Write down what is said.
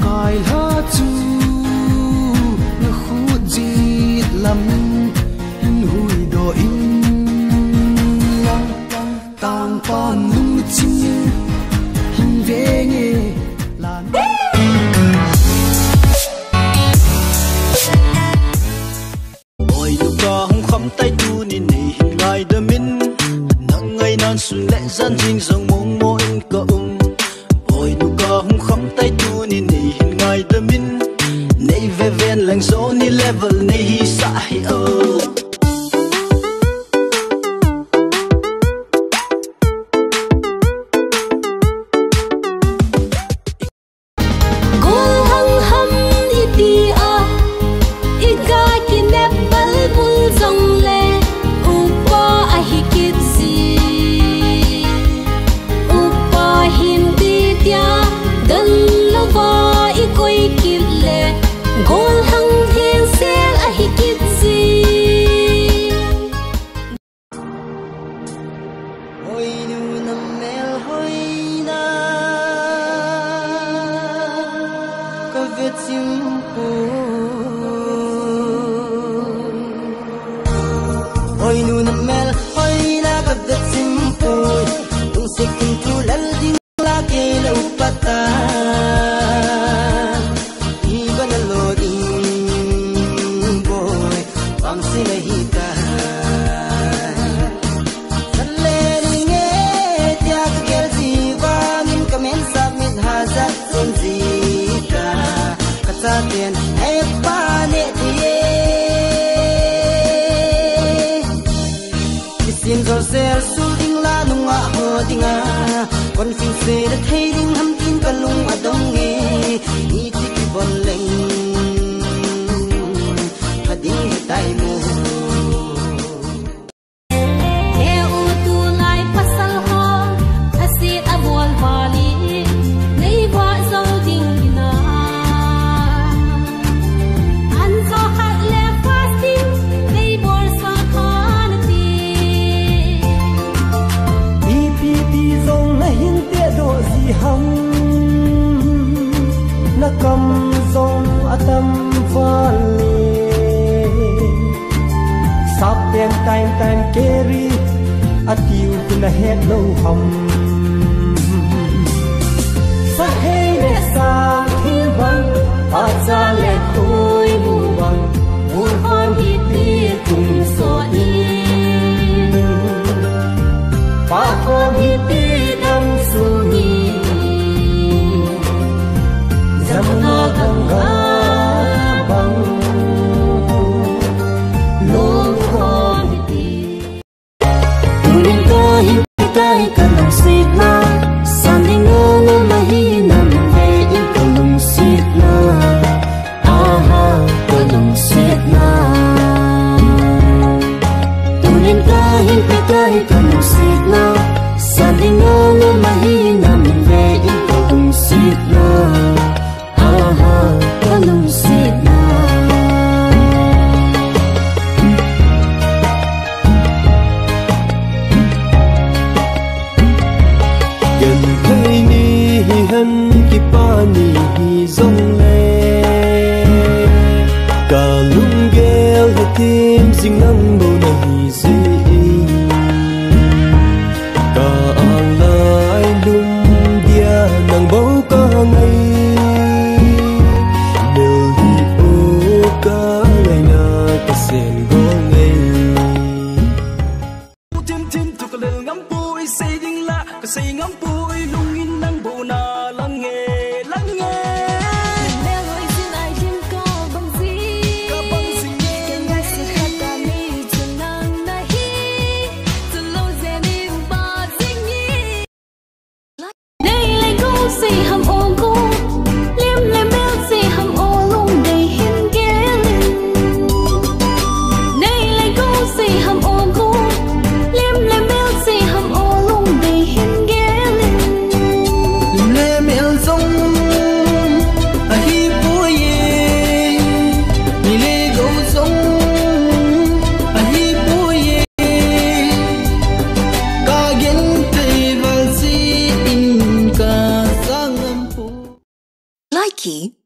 cài lá chu na khu di lam in hui do in lang tang pan lung chim hin ve nghe lan ôi lúc đó không khắm tay tu ni này hình ngài đơ min nắng ngày nan xuân lệ gian dinh dòng mong mỏi có ôi lúc đó không khắm tay tu ni này hình ngài đơ min này về ven làng gió ni level này hi sa hi ôi nu nam mel ôi na gặp đất simple tung se kin tu lal ding la ke la upata iban lo ding boy bang se nahi ta salle ringe tyak gel jiwa min kamen sab mit hazat zon zita kata ten e pa ne die xin rồi sẽ xuống đinh la nung a ho dinga con phim xe đã thấy đinh hâm tin cả lung a đông nghe đi đi cái bon leng a đinh tai mo cầm dòng tâm vale sắp đen time time carry tiêu na hết lâu hầm sa hey ne sa thiên văn sa lệ khôi mù bằng mùa hoan đi đi cùng so in ba con đi đi đâm sungi Zamna ganga bang long khon ti tunin ka hin kai kalong sit na saning no mahi nam ve in kalong sit na aha kalong sit na tunin ka hin kai kalong sit na saning no mahi nam ve in kalong sit na kalung sit na gần thấy ni hân ki pa ni hi zong le cả lung gel he tim sing nang bo na hi zi cả ang lai lum dia nang bo ka ngai say ngắm bụi lung in nắng bộ na lắng nghe 起。